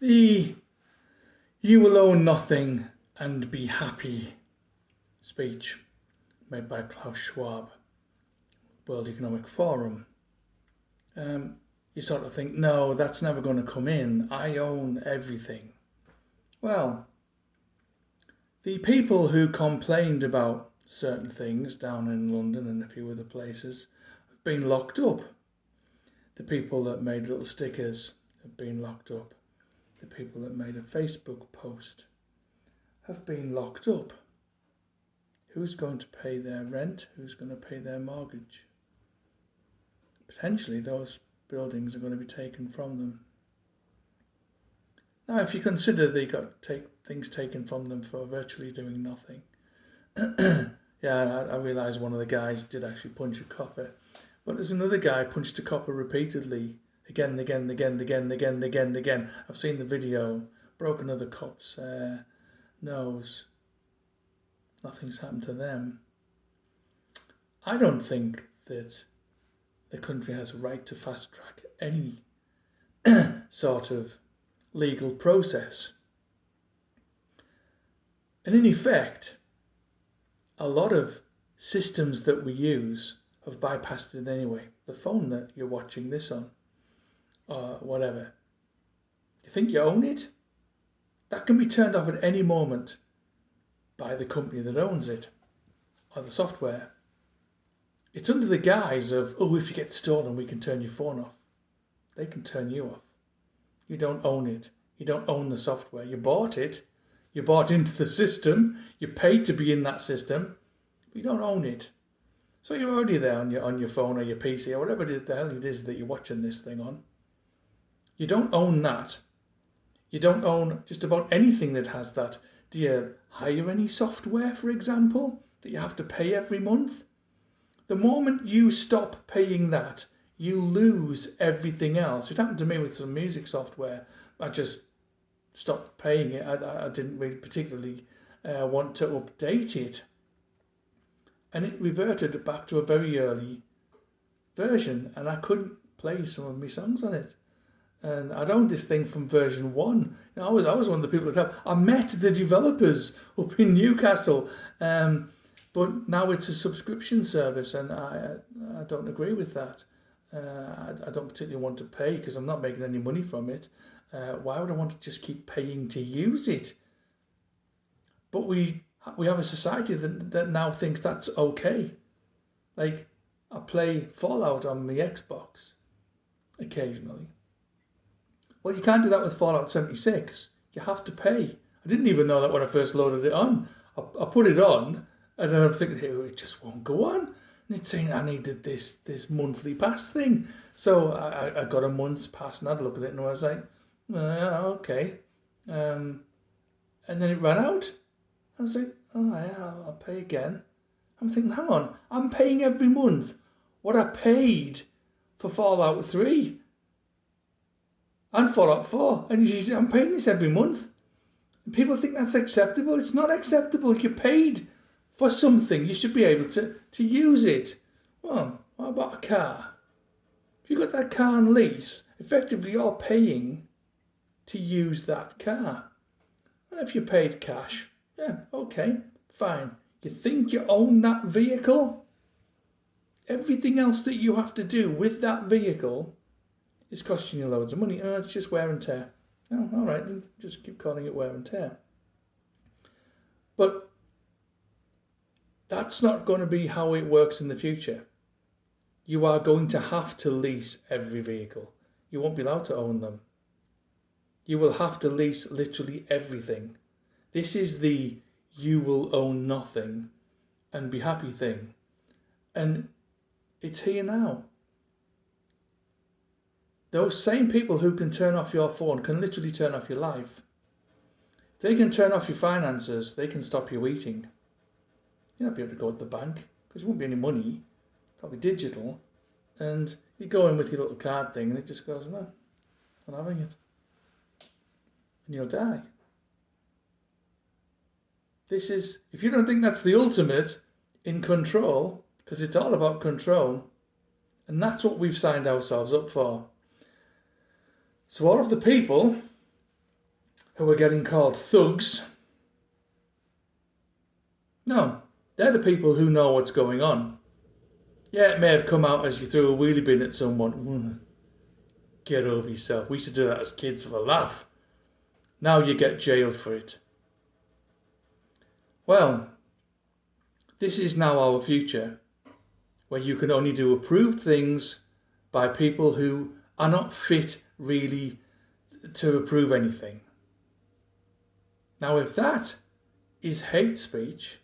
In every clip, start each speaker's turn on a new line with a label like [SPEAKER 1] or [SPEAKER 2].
[SPEAKER 1] The "you will own nothing and be happy" speech made by Klaus Schwab, World Economic Forum. You sort of think, no, that's never going to come in. I own everything. Well, the people who complained about certain things down in London and a few other places have been locked up. The people that made little stickers have been locked up. The people that made a Facebook post have been locked up. Who's going to pay their rent? Who's going to pay their mortgage? Potentially those buildings are going to be taken from them. Now, if you consider they got things taken from them for virtually doing nothing, yeah, I realise one of the guys did actually punch a copper, but there's another guy punched a copper repeatedly, again. I've seen the video, broke another cop's nose. Nothing's happened to them. I don't think that the country has a right to fast track any sort of legal process. And in effect, a lot of systems that we use have bypassed it anyway. The phone that you're watching this on, or whatever. You think you own it? That can be turned off at any moment by the company that owns it, or the software. It's under the guise of, oh, if you get stolen, we can turn your phone off. They can turn you off. You don't own it. You don't own the software. You bought it. You bought into the system. You paid to be in that system. But you don't own it. So you're already there on your phone or your PC or whatever the hell it is that you're watching this thing on. You don't own that. You don't own just about anything that has that. Do you hire any software, for example, that you have to pay every month? The moment you stop paying that, you lose everything else. It happened to me with some music software. I just stopped paying it. I didn't really particularly want to update it. And it reverted back to a very early version, and I couldn't play some of my songs on it. And I'd owned this thing from version 1. I was one of the people that I met the developers up in Newcastle, but now it's a subscription service, and I don't agree with that. I don't particularly want to pay because I'm not making any money from it. Why would I want to just keep paying to use it? But we have a society that now thinks that's okay. Like, I play Fallout on my Xbox occasionally. Well, you can't do that with Fallout 76. You have to pay. I didn't even know that when I first loaded it on. I put it on, and then I'm thinking, hey, it just won't go on. And it's saying I needed this monthly pass thing. So I got a month's pass, and I'd look at it, and I was like, okay. And then it ran out. I was like, oh yeah, I'll pay again. I'm thinking, hang on, I'm paying every month what I paid for Fallout 3 and Fallout 4. And I'm paying this every month. And people think that's acceptable. It's not acceptable. You paid for something. You should be able to use it. Well, what about a car? If you've got that car on lease, effectively you're paying to use that car. And if you paid cash, yeah, okay, fine. You think you own that vehicle? Everything else that you have to do with that vehicle is costing you loads of money. Oh, it's just wear and tear. Oh, all right, then just keep calling it wear and tear. But that's not going to be how it works in the future. You are going to have to lease every vehicle. You won't be allowed to own them. You will have to lease literally everything. This is the you will own nothing and be happy thing. And it's here now. Those same people who can turn off your phone can literally turn off your life. If they can turn off your finances, they can stop you eating. You'll not be able to go to the bank because there won't be any money. It'll be digital. And you go in with your little card thing and it just goes, no, I'm not having it. And you'll die. This is, if you don't think that's the ultimate in control, because it's all about control, and that's what we've signed ourselves up for. So all of the people who are getting called thugs. No, they're the people who know what's going on. Yeah, it may have come out as you threw a wheelie bin at someone. Get over yourself. We used to do that as kids for a laugh. Now you get jailed for it. Well, this is now our future, where you can only do approved things by people who are not fit really to approve anything. Now, if that is hate speech,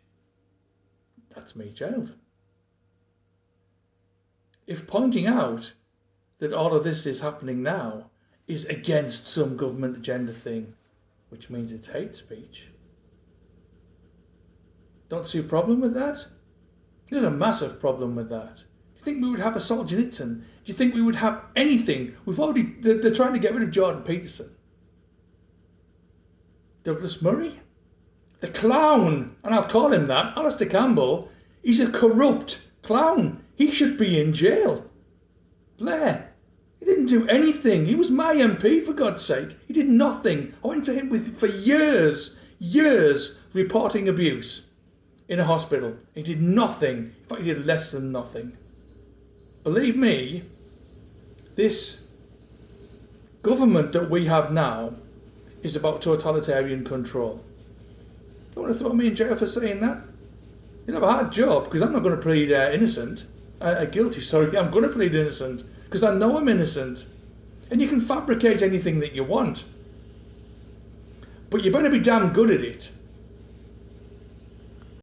[SPEAKER 1] that's me jailed. If pointing out that all of this is happening now is against some government agenda thing, which means it's hate speech, don't see a problem with that? There's a massive problem with that. Do you think we would have a Solzhenitsyn? Do you think we would have anything? They're trying to get rid of Jordan Peterson. Douglas Murray? The clown, and I'll call him that, Alistair Campbell, he's a corrupt clown. He should be in jail. Blair, he didn't do anything. He was my MP, for God's sake. He did nothing. I went to him for years, reporting abuse in a hospital. He did nothing. In fact, he did less than nothing. Believe me, this government that we have now is about totalitarian control. Don't want to throw me in jail for saying that? You have a hard job, because I'm not going to plead guilty, I'm going to plead innocent, because I know I'm innocent. And you can fabricate anything that you want. But you better be damn good at it.